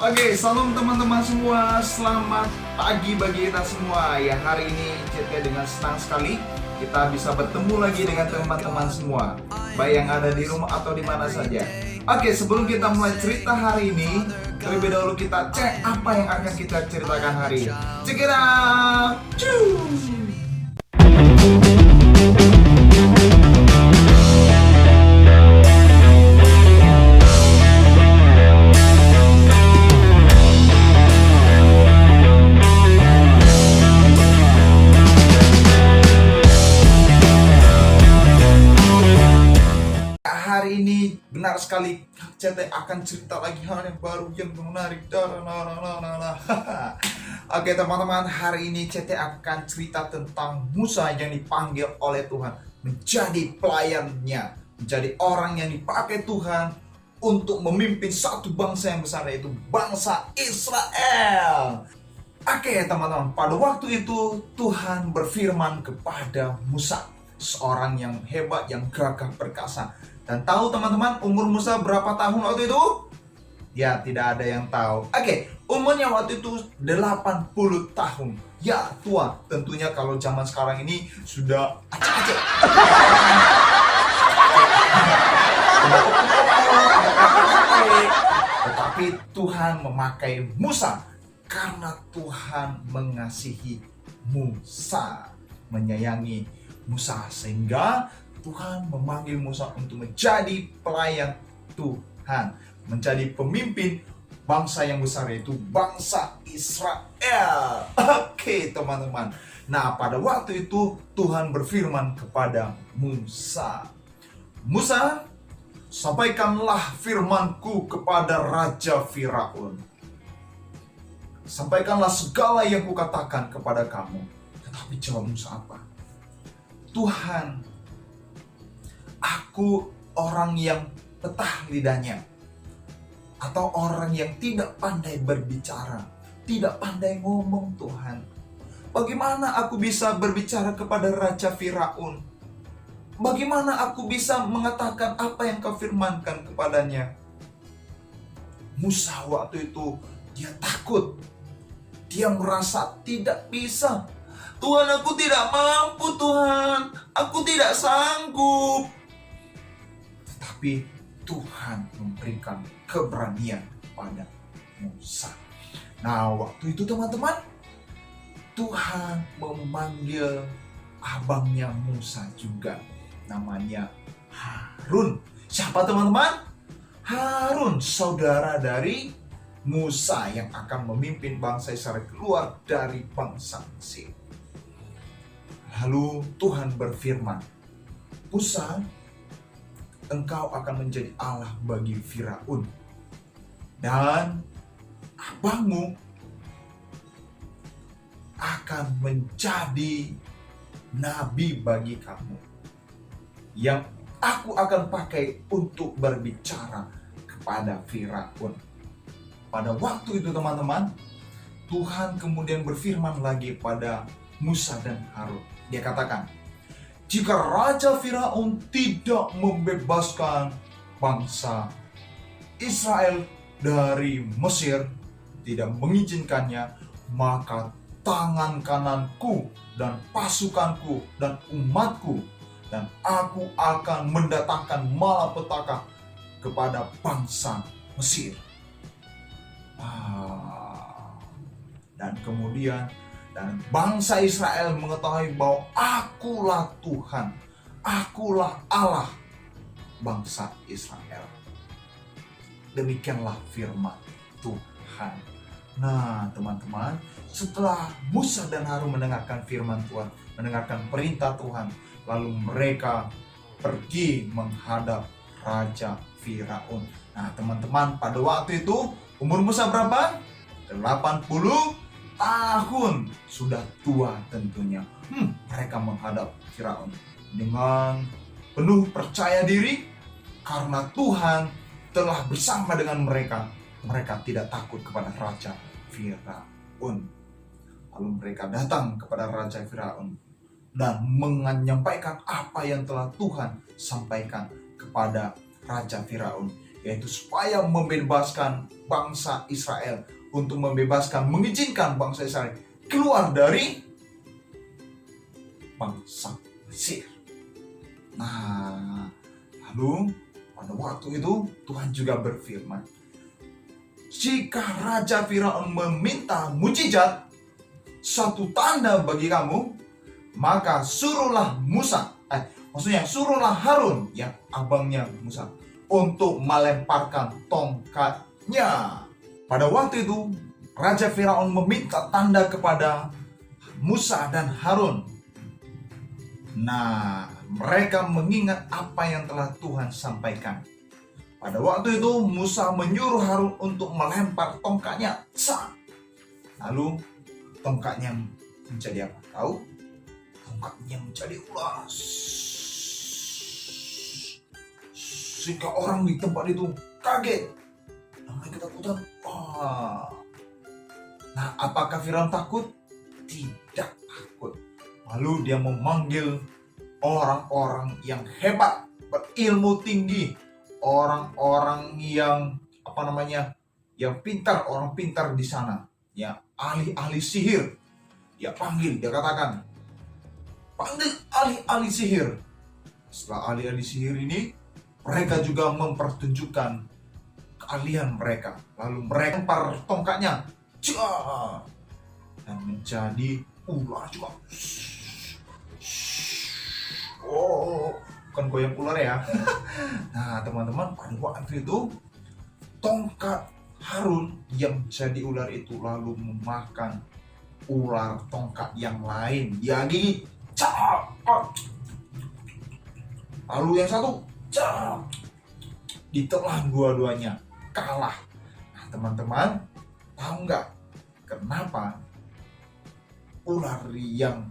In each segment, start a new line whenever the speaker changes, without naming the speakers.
Oke, salam teman-teman semua. Selamat pagi bagi kita semua. Ya, hari ini Cetia dengan senang sekali kita bisa bertemu lagi dengan teman-teman semua, baik yang ada di rumah atau di mana saja. Oke, sebelum kita mulai cerita hari ini, terlebih dahulu kita cek apa yang akan kita ceritakan hari ini. Check it out. Hari ini benar sekali CT akan cerita lagi hal yang baru yang menarik. Oke teman-teman, hari ini CT akan cerita tentang Musa yang dipanggil oleh Tuhan menjadi pelayannya, menjadi orang yang dipakai Tuhan untuk memimpin satu bangsa yang besar, yaitu bangsa Israel. Oke teman-teman, pada waktu itu Tuhan berfirman kepada Musa, seorang yang hebat, yang gagah perkasa. Dan tahu teman-teman umur Musa berapa tahun waktu itu? Ya, tidak ada yang tahu. Oke, umurnya waktu itu 80 tahun. Ya, tua. Tentunya kalau zaman sekarang ini sudah acak-acak. Tetapi Tuhan memakai Musa karena Tuhan mengasihi Musa, menyayangi Musa, sehingga Tuhan memanggil Musa untuk menjadi pelayan Tuhan, menjadi pemimpin bangsa yang besar, yaitu bangsa Israel. Oke teman-teman. Nah, pada waktu itu Tuhan berfirman kepada Musa, Musa, sampaikanlah firmanku kepada Raja Firaun. Sampaikanlah segala yang kukatakan kepada kamu. Tetapi jawab Musa apa? Tuhan, aku orang yang petah lidahnya, atau orang yang tidak pandai berbicara, tidak pandai ngomong Tuhan. Bagaimana aku bisa berbicara kepada Raja Firaun? Bagaimana aku bisa mengatakan apa yang kau firmankan kepadanya? Musa waktu itu dia takut. Dia merasa tidak bisa. Tuhan, aku tidak mampu Tuhan. Aku tidak sanggup. Tapi Tuhan memberikan keberanian kepada Musa. Nah, waktu itu teman-teman, Tuhan memanggil abangnya Musa juga. Namanya Harun. Siapa teman-teman? Harun, saudara dari Musa yang akan memimpin bangsa Israel keluar dari bangsa Mesir. Lalu Tuhan berfirman, Musa, engkau akan menjadi Allah bagi Firaun, dan abangmu akan menjadi nabi bagi kamu, yang aku akan pakai untuk berbicara kepada Firaun. Pada waktu itu teman-teman, Tuhan kemudian berfirman lagi pada Musa dan Harun. Dia katakan, jika Raja Firaun tidak membebaskan bangsa Israel dari Mesir, tidak mengizinkannya, maka tangan kananku dan pasukanku dan umatku, dan aku akan mendatangkan malapetaka kepada bangsa Mesir. Dan kemudian bangsa Israel mengetahui bahwa akulah Tuhan, akulah Allah bangsa Israel. Demikianlah firman Tuhan. Nah teman-teman, setelah Musa dan Harun mendengarkan firman Tuhan, mendengarkan perintah Tuhan, lalu mereka pergi menghadap Raja Firaun. Nah teman-teman, pada waktu itu umur Musa berapa? 80 tahun. Sudah tua tentunya. Mereka menghadap Firaun dengan penuh percaya diri, karena Tuhan telah bersama dengan mereka. Mereka tidak takut kepada Raja Firaun. Lalu mereka datang kepada Raja Firaun dan menyampaikan apa yang telah Tuhan sampaikan kepada Raja Firaun, yaitu supaya membebaskan bangsa Israel, untuk mengizinkan bangsa Israel keluar dari bangsa Mesir. Nah, lalu pada waktu itu Tuhan juga berfirman, jika Raja Firaun meminta mujizat, satu tanda bagi kamu, maka suruhlah Harun yang abangnya Musa untuk melemparkan tongkatnya. Pada waktu itu Raja Firaun meminta tanda kepada Musa dan Harun. Nah, mereka mengingat apa yang telah Tuhan sampaikan. Pada waktu itu Musa menyuruh Harun untuk melempar tongkatnya. Lalu tongkatnya menjadi apa? Tahu? Tongkatnya menjadi ular. Sehingga orang di tempat itu kaget. Mereka ketakutan. Nah, apakah Firaun takut? Tidak takut. Lalu dia memanggil orang-orang yang hebat, berilmu tinggi, orang-orang yang yang pintar, orang pintar di sana, ya, ahli-ahli sihir. Dia panggil, dia katakan, panggil ahli-ahli sihir. Setelah ahli-ahli sihir ini, mereka juga mempertunjukkan keahlian mereka. Lalu mereka lempar tongkatnya, dan menjadi ular juga. Bukan goyang ular ya. Nah, teman-teman, pada waktu itu tongkat Harun yang jadi ular itu lalu memakan ular tongkat yang lain. Dia gigit, lalu yang satu ditelan, dua-duanya kalah. Nah, teman-teman, tahu nggak kenapa ular yang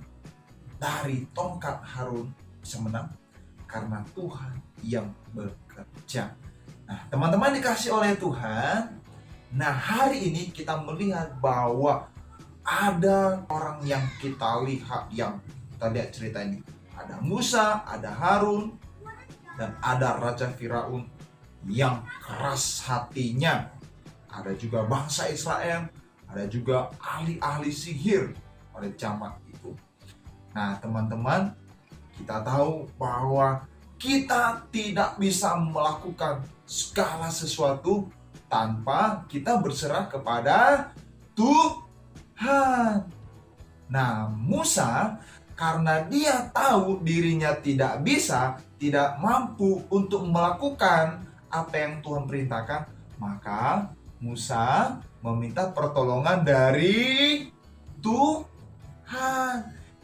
dari tongkat Harun bisa menang? Karena Tuhan yang bekerja. Nah, teman-teman dikasih oleh Tuhan. Nah, hari ini kita melihat bahwa ada orang yang kita lihat cerita ini. Ada Musa, ada Harun, dan ada Raja Firaun yang keras hatinya. Ada juga bangsa Israel, ada juga ahli-ahli sihir pada zaman itu. Nah, teman-teman, kita tahu bahwa kita tidak bisa melakukan segala sesuatu tanpa kita berserah kepada Tuhan. Nah, Musa karena dia tahu dirinya tidak bisa, tidak mampu untuk melakukan apa yang Tuhan perintahkan, maka Musa meminta pertolongan dari Tuhan.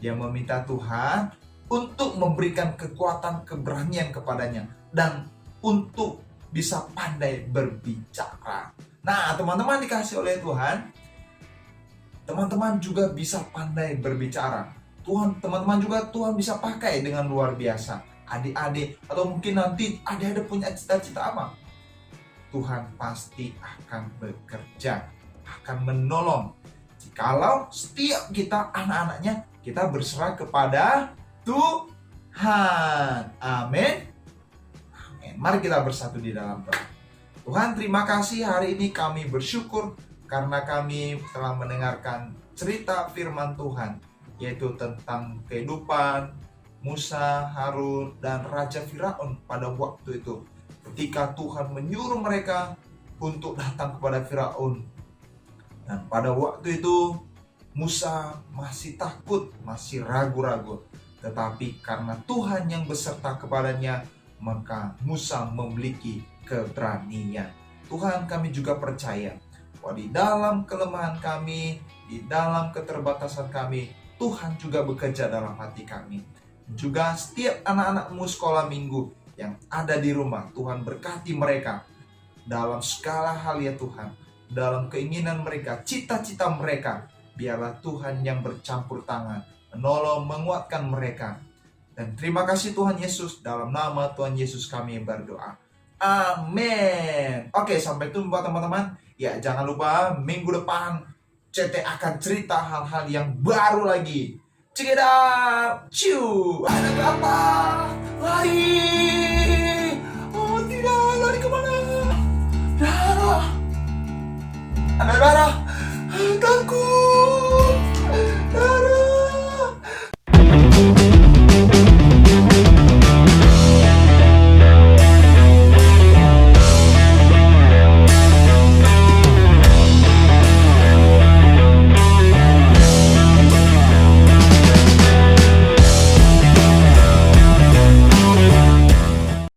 Dia meminta Tuhan untuk memberikan kekuatan, keberanian kepadanya, dan untuk bisa pandai berbicara. Nah, teman-teman dikasih oleh Tuhan, teman-teman juga bisa pandai berbicara. Teman-teman juga Tuhan bisa pakai dengan luar biasa. Adik-adik, atau mungkin nanti adik-adik punya cita-cita apa? Tuhan pasti akan bekerja, akan menolong. Jikalau setiap kita anak-anaknya, kita berserah kepada Tuhan. Amin. Amin. Mari kita bersatu di dalam doa. Tuhan, terima kasih hari ini kami bersyukur karena kami telah mendengarkan cerita firman Tuhan, yaitu tentang kehidupan Musa, Harun, dan Raja Firaun pada waktu itu. Ketika Tuhan menyuruh mereka untuk datang kepada Firaun. Dan pada waktu itu Musa masih takut, masih ragu-ragu. Tetapi karena Tuhan yang beserta kepadanya, maka Musa memiliki keberanian. Tuhan, kami juga percaya bahwa di dalam kelemahan kami, di dalam keterbatasan kami, Tuhan juga bekerja dalam hati kami. Juga setiap anak-anakmu sekolah minggu yang ada di rumah, Tuhan berkati mereka dalam segala hal ya Tuhan. Dalam keinginan mereka, cita-cita mereka, biarlah Tuhan yang bercampur tangan, menolong, menguatkan mereka. Dan terima kasih Tuhan Yesus, dalam nama Tuhan Yesus kami berdoa. Amin. Oke, sampai jumpa teman-teman. Ya, jangan lupa minggu depan CT akan cerita hal-hal yang baru lagi. Check it out. Ciu. Ada apa? Lari. Oh tidak, lari kemana? Anak darah takut.